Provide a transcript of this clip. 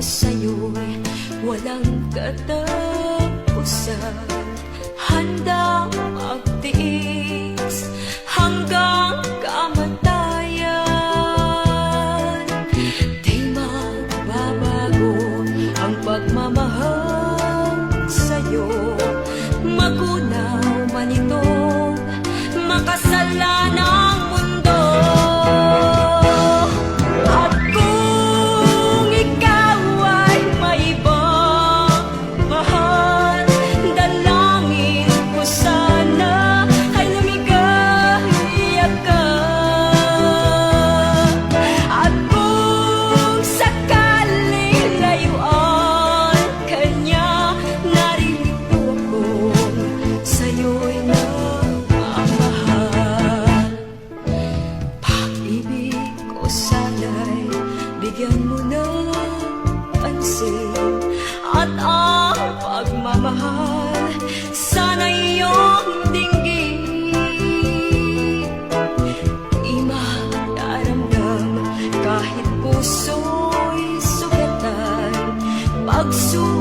sa'yo'y walang katapusan. Handang magtiis hanggang kamatayan. Di magbabago ang pagmamahal sa'yo. Magunaw man itong makasalanang mundo. At kung ikaw ay may ibang mahal, dalangin ko sana ay lumigaya ka. At kung sakaling layuan ka niya, naririto ako sa'yo'y nagmamahal. Pag-ibig ko sana'y bigyan mo ng pansin, at ang pagmamahal sana'y iyong dinggin. Di madaramdam kahit puso'y sugatan, pagsusunod